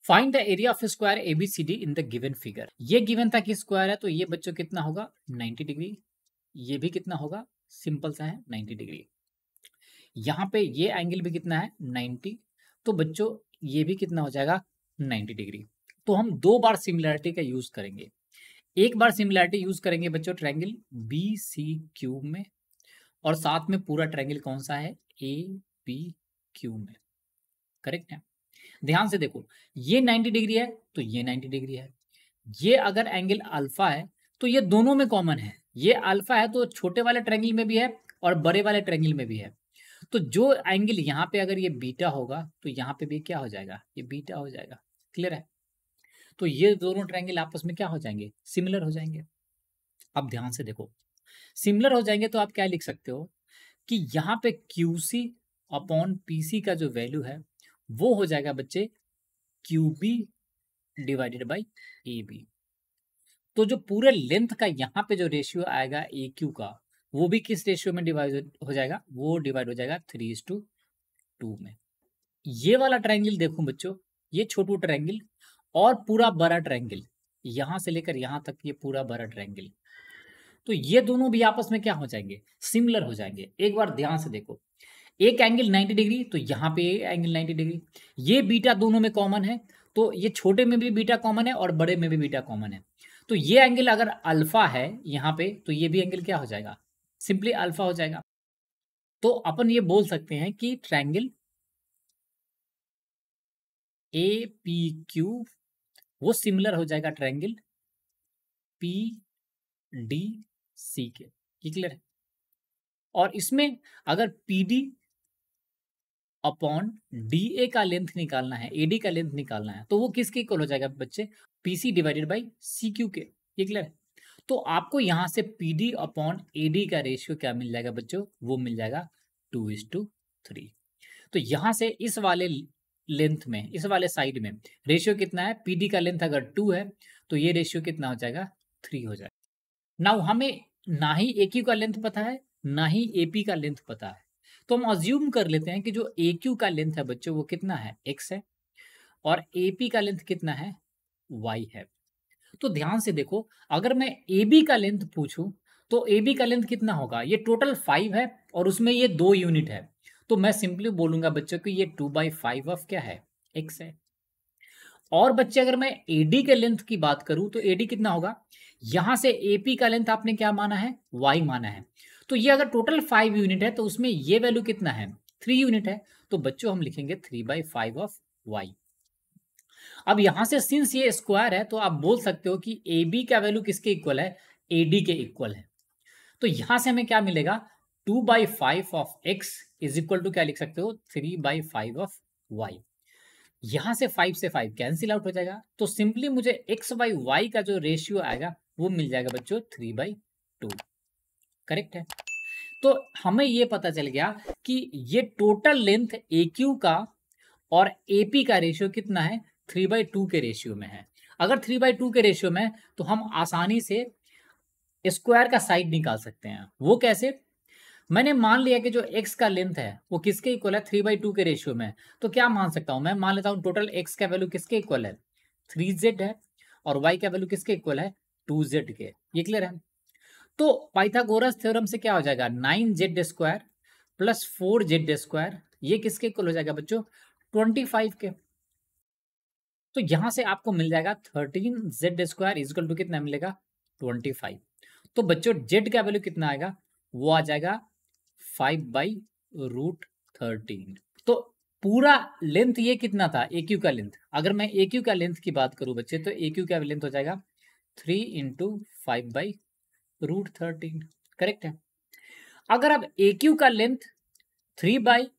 Find the area of square ABCD in the given figure. ये given था कि square है, तो ये बच्चों कितना होगा 90 डिग्री। ये भी कितना होगा, सिंपल सा है 90 डिग्री। यहाँ पे ये एंगल भी कितना है 90, तो बच्चों ये भी कितना हो जाएगा 90 डिग्री। तो हम दो बार सिमिलरिटी का यूज करेंगे। एक बार सिमिलरिटी यूज करेंगे बच्चों ट्रायंगल बी सी क्यूब में, और साथ में पूरा ट्रायंगल कौन सा है ए बी क्यूब में। करेक्ट है। ध्यान से देखो, ये 90 डिग्री है तो ये 90 डिग्री है। ये अगर एंगल अल्फा है तो ये दोनों में कॉमन है। ये अल्फा है तो छोटे वाले ट्रायंगल में भी है और बड़े वाले ट्रायंगल में भी है। तो जो एंगल यहाँ पे अगर ये बीटा होगा तो यहाँ पे भी क्या हो जाएगा, ये बीटा हो जाएगा। क्लियर है। तो ये दोनों ट्रायंगल आपस में क्या हो जाएंगे, सिमिलर हो जाएंगे। अब ध्यान से देखो, सिमिलर हो जाएंगे तो आप क्या लिख सकते हो कि यहाँ पे QC अपॉन PC का जो वैल्यू है वो हो जाएगा बच्चे QB डिवाइडेड बाई AB। तो जो पूरे लेंथ का यहाँ पे जो रेशियो आएगा AQ का, वो भी किस रेशियो में डिवाइड हो जाएगा, वो डिवाइड हो जाएगा 3:2 में। ये वाला ट्रायंगल देखो बच्चों, ये छोटू ट्रायंगल और पूरा बड़ा ट्रायंगल, यहां से लेकर यहां तक ये पूरा बड़ा ट्रायंगल, तो ये दोनों भी आपस में क्या हो जाएंगे, सिमिलर हो जाएंगे। एक बार ध्यान से देखो, एक एंगल 90 डिग्री तो यहाँ पे एंगल 90 डिग्री, ये बीटा दोनों में कॉमन है, तो ये छोटे में भी बीटा कॉमन है और बड़े में भी बीटा कॉमन है। तो ये एंगल अगर अल्फा है यहाँ पे, तो ये भी एंगल क्या हो जाएगा, सिंपली अल्फा हो जाएगा। तो अपन ये बोल सकते हैं कि ट्रायंगल APQ वो सिमिलर हो जाएगा ट्रायंगल PDC के। ये क्लियर है। और इसमें अगर PD अपॉन DA का लेंथ निकालना है, AD का लेंथ निकालना है, तो वो किसके इक्वल हो जाएगा बच्चे, PC डिवाइडेड बाई CQ के। ये क्लियर है। तो आपको यहां से PD अपॉन AD का रेशियो क्या मिल जाएगा बच्चों, वो मिल जाएगा 2:3। तो यहां से इस वाले लेंथ में, इस वाले साइड में रेशियो कितना है, PD का लेंथ अगर 2 है तो ये रेशियो कितना हो जाएगा 3 हो जाएगा। नाउ हमें ना ही AQ का लेंथ पता है ना ही AP का लेंथ पता है, तो हम अज्यूम कर लेते हैं कि जो AQ का लेंथ है बच्चों वो कितना है, x है, और AP का लेंथ कितना है, y है। तो ध्यान से देखो, अगर मैं AB का लेंथ पूछूं तो AB का लेंथ कितना होगा, ये टोटल 5 है और उसमें ये 2 यूनिट है, तो मैं सिंपली बोलूंगा बच्चों कि ये 2/5 ऑफ क्या है, x है। और बच्चे अगर मैं AD के लेंथ की बात करूं तो AD कितना होगा, यहां से AP का लेंथ आपने क्या माना है, y माना है, तो ये अगर टोटल 5 यूनिट है तो उसमें ये वैल्यू कितना है, 3 यूनिट है, तो बच्चों हम लिखेंगे 3/5 ऑफ y। अब यहां से सिंस ये स्क्वायर है तो आप बोल सकते हो कि AB का वैल्यू किसके इक्वल है, AD के इक्वल है। तो यहां से हमें क्या मिलेगा, 2/5 of x is equal to क्या लिख सकते हो, 3/5 ऑफ y। यहां से 5 से 5 कैंसिल आउट हो जाएगा, तो सिंपली मुझे x/y का जो रेशियो आएगा वो मिल जाएगा बच्चों 3/2। करेक्ट है। तो हमें ये पता चल गया कि ये टोटल लेंथ AQ का और AP का रेशियो कितना है, 3/2 के रेशियो में है। अगर 3/2 के रेशियो में तो हम आसानी से स्क्वायर का साइड निकाल सकते हैं। वो कैसे, मैंने मान लिया कि जो x का लेंथ है वो किसके इक्वल है, 3/2 के रेशियो में, तो क्या मान सकता हूं, मैं मान लेता हूं टोटल x का वैल्यू किसके इक्वल है, 3z है, और y का वैल्यू किसके इक्वल है, 2z के। ये क्लियर है। तो पाइथागोरस थ्योरम से क्या हो जाएगा, 9z² प्लस 4z², ये किसके इक्वल हो जाएगा बच्चों, 25 के। तो यहां से आपको मिल जाएगा 13z² इक्वल टू कितना मिलेगा, 25। तो बच्चों z का वैल्यू कितना आएगा, वो आ जाएगा 5/√13। तो पूरा लेंथ ये कितना था, AQ का लेंथ, अगर मैं AQ का लेंथ की बात करूं बच्चे तो AQ का लेंथ हो जाएगा 3 × 5/√13। करेक्ट है। अगर अब AQ का लेंथ 3 ×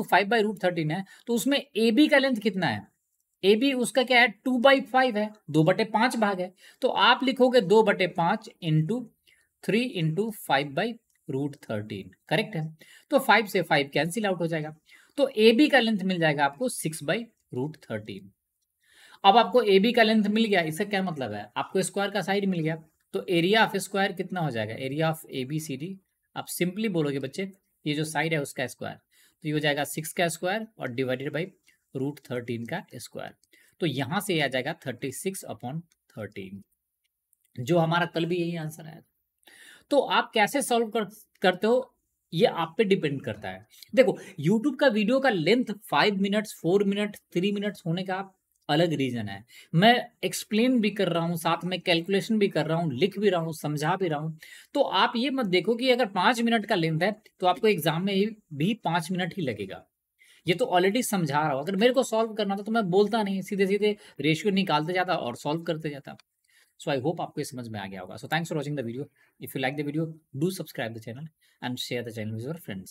5/√13 है तो उसमें AB का लेंथ कितना है, AB उसका क्या है, 2/5 है, 2/5 भाग है, तो आप लिखोगे 2/5 × 3 × 5/√13। करेक्ट है। तो 5 से 5 कैंसिल आउट हो जाएगा, तो AB का लेंथ मिल जाएगा आपको 6/√13। अब आपको AB का लेंथ मिल गया, इसका क्या मतलब है, आपको स्क्वायर का साइड मिल गया, तो एरिया ऑफ स्क्वायर कितना हो जाएगा, एरिया ऑफ ABCD, आप सिंपली बोलोगे बच्चे ये जो साइड है उसका स्क्वायर, तो ये हो जाएगा 6 का स्क्वायर और डिवाइडेड बाई √13 का स्क्वायर। तो यहाँ से आ जाएगा 36/13, जो हमारा कल भी यही आंसर आया। तो आप कैसे सॉल्व करते हो, ये आप पे डिपेंड करता है। देखो, यूट्यूब का वीडियो का लेंथ 5 मिनट्स, 4 मिनट, 3 मिनट्स होने का अलग रीजन है। मैं एक्सप्लेन भी कर रहा हूँ, साथ में कैलकुलेशन भी कर रहा हूँ, लिख भी रहा हूँ, समझा भी रहा हूँ। तो आप ये मत देखो कि अगर 5 मिनट का लेंथ है तो आपको एग्जाम में भी 5 मिनट ही लगेगा। ये तो ऑलरेडी समझा रहा हूँ। अगर मेरे को सॉल्व करना था तो मैं बोलता नहीं, सीधे सीधे रेशियो निकालते जाता और सॉल्व करते जाता। So I hope आपको ये समझ में आ गया होगा. So thanks for watching the video. If you like the video, do subscribe the channel and share the channel with your friends.